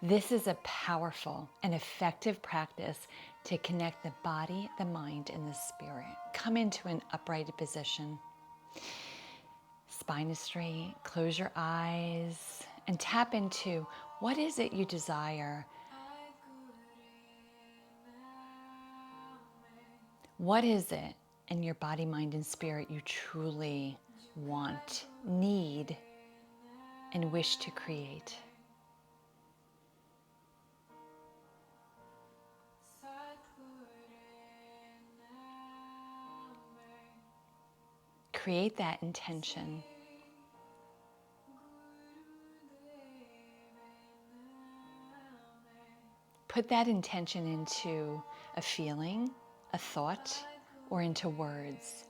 This is a powerful and effective practice to connect the body, the mind, and the spirit. Come into an upright position. Spine is straight, close your eyes, and tap into what is it you desire? What is it in your body, mind, and spirit you truly want, need, and wish to create? Create that intention. Put that intention into a feeling, a thought, or into words.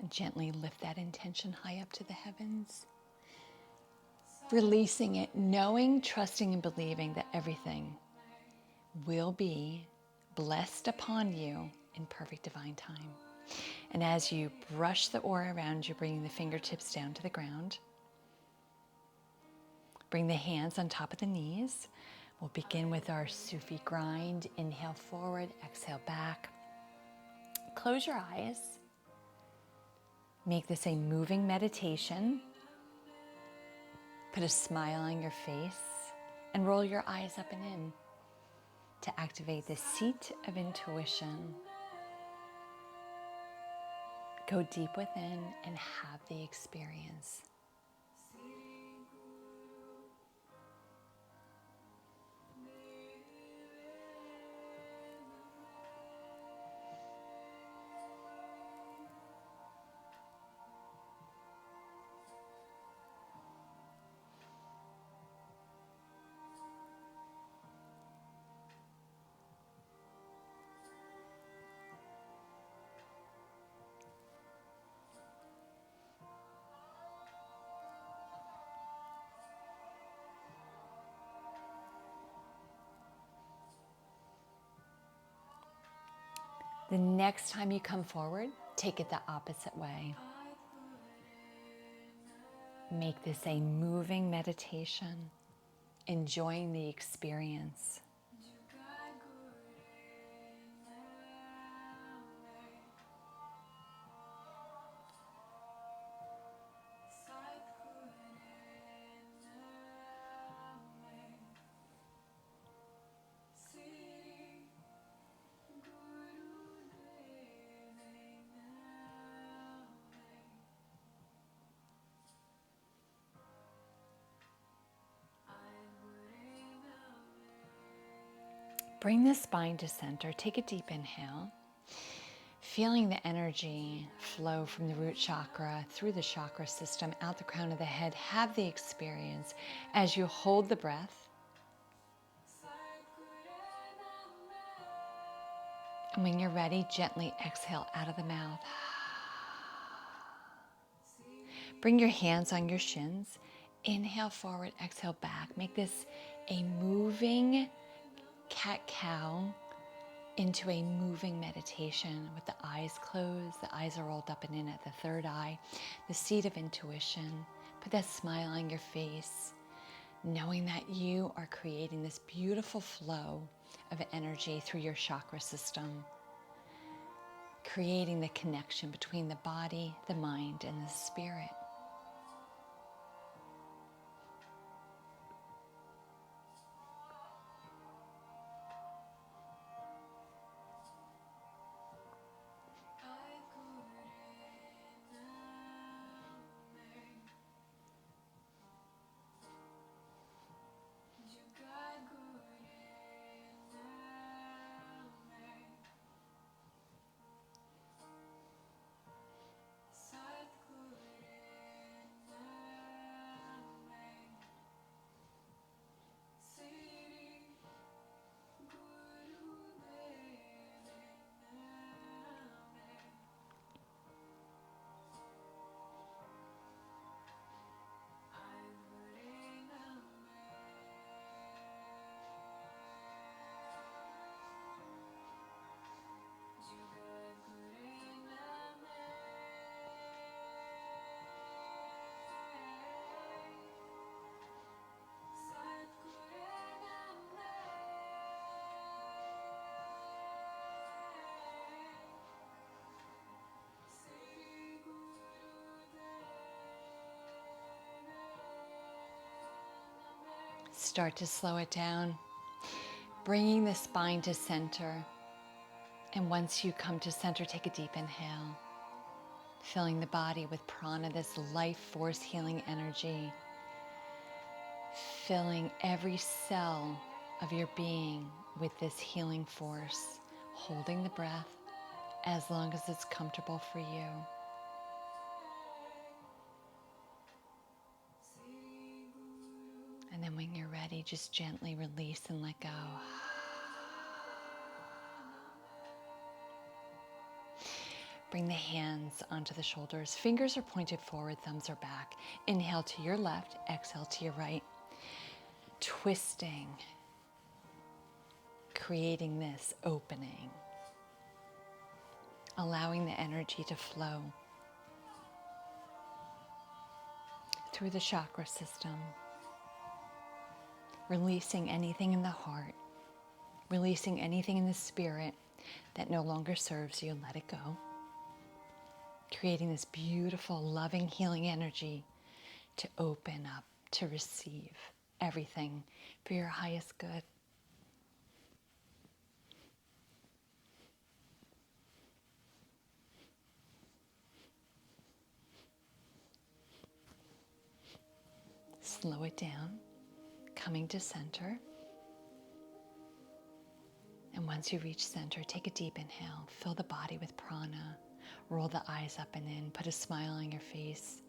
Gently lift that intention high up to the heavens. Releasing it, knowing, trusting, and believing that everything will be blessed upon you in perfect divine time. And as you brush the aura around you, bringing the fingertips down to the ground, bring the hands on top of the knees. We'll begin with our Sufi grind. Inhale forward, exhale back. Close your eyes. Make this a moving meditation. Put a smile on your face and roll your eyes up and in to activate the seat of intuition. Go deep within and have the experience. The next time you come forward, take it the opposite way. Make this a moving meditation, enjoying the experience. Bring the spine to center. Take a deep inhale. Feeling the energy flow from the root chakra through the chakra system, out the crown of the head. Have the experience as you hold the breath. And when you're ready, gently exhale out of the mouth. Bring your hands on your shins. Inhale forward, exhale back. Make this a moving cat-cow into a moving meditation with the eyes closed. The eyes are rolled up and in at the third eye, the seat of intuition. Put that smile on your face, knowing that you are creating this beautiful flow of energy through your chakra system, creating the connection between the body, the mind, and the spirit. Start to slow it down, bringing the spine to center. And once you come to center, take a deep inhale, filling the body with prana, this life force healing energy, filling every cell of your being with this healing force, holding the breath as long as it's comfortable for you. And then when you're ready, just gently release and let go. Bring the hands onto the shoulders. Fingers are pointed forward, thumbs are back. Inhale to your left, exhale to your right. Twisting, creating this opening, allowing the energy to flow through the chakra system, releasing anything in the heart, releasing anything in the spirit that no longer serves you. Let it go. Creating this beautiful, loving, healing energy to open up, to receive everything for your highest good. Slow it down, coming to center. And once you reach center, take a deep inhale, fill the body with prana, roll the eyes up and in, put a smile on your face,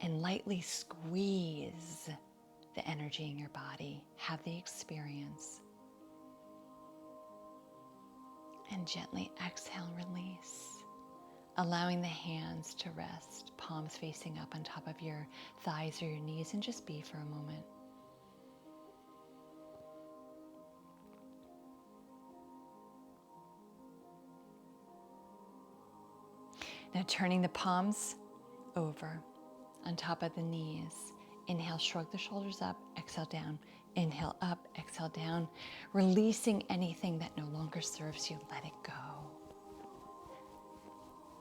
and lightly squeeze the energy in your body. Have the experience. And gently exhale, release. Allowing the hands to rest, palms facing up on top of your thighs or your knees, and just be for a moment. Now turning the palms over on top of the knees. Inhale, shrug the shoulders up, exhale down. Inhale up, exhale down. Releasing anything that no longer serves you, let it go.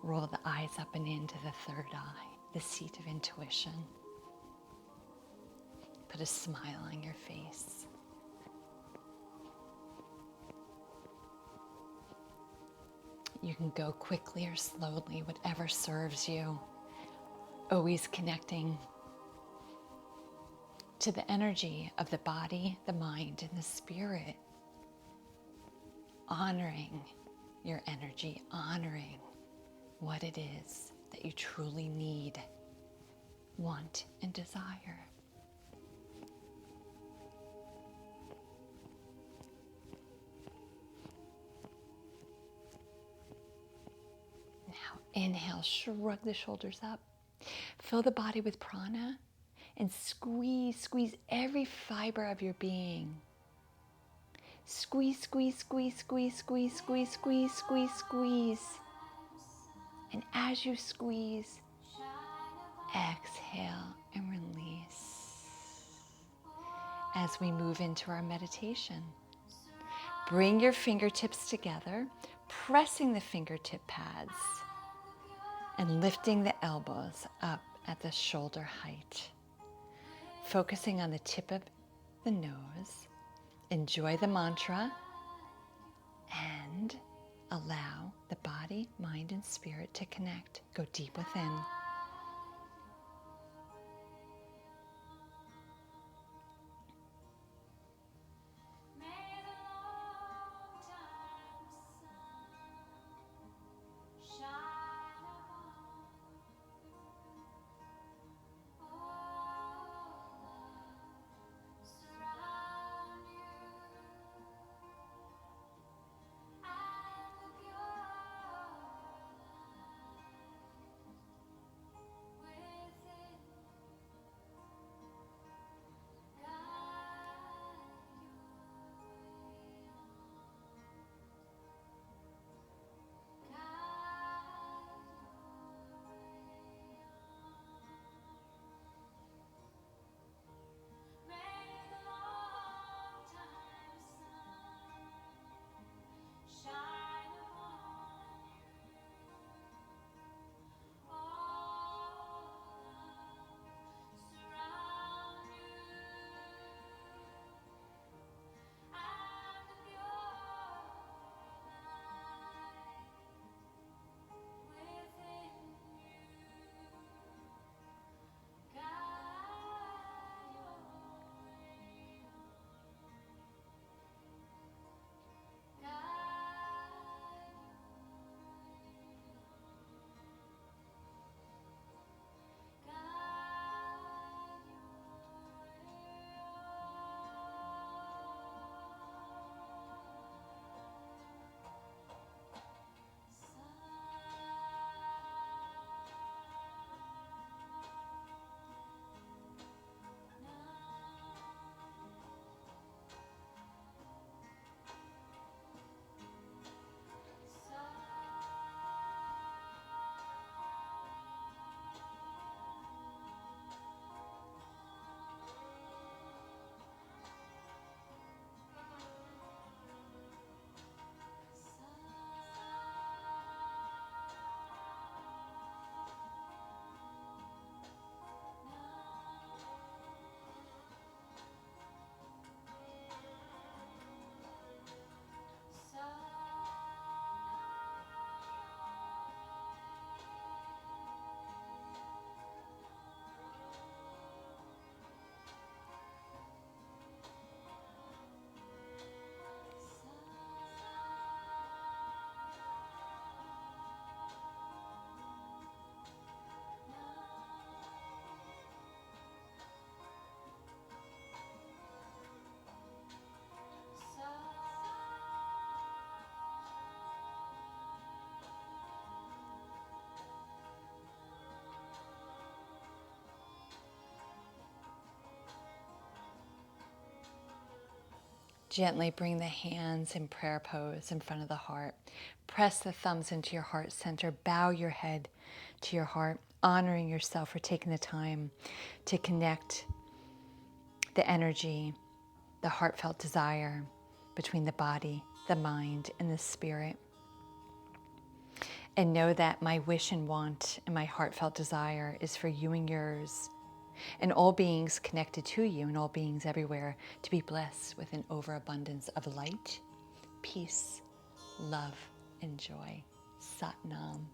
Roll the eyes up and into the third eye, the seat of intuition. Put a smile on your face. You can go quickly or slowly, whatever serves you. Always connecting to the energy of the body, the mind, and the spirit. Honoring your energy, honoring what it is that you truly need, want, and desire. Now inhale, shrug the shoulders up. Fill the body with prana and squeeze every fiber of your being. Squeeze, squeeze, squeeze, squeeze, squeeze, squeeze, squeeze, squeeze, squeeze. And as you squeeze, exhale and release. As we move into our meditation, bring your fingertips together, pressing the fingertip pads and lifting the elbows up at the shoulder height. Focusing on the tip of the nose. Enjoy the mantra and allow the body, mind, and spirit to connect. Go deep within. Gently bring the hands in prayer pose in front of the heart. Press the thumbs into your heart center. Bow your head to your heart, honoring yourself for taking the time to connect the energy, the heartfelt desire between the body, the mind, and the spirit. And know that my wish and want and my heartfelt desire is for you and yours and all beings connected to you and all beings everywhere to be blessed with an overabundance of light, peace, love, and joy. Sat Nam.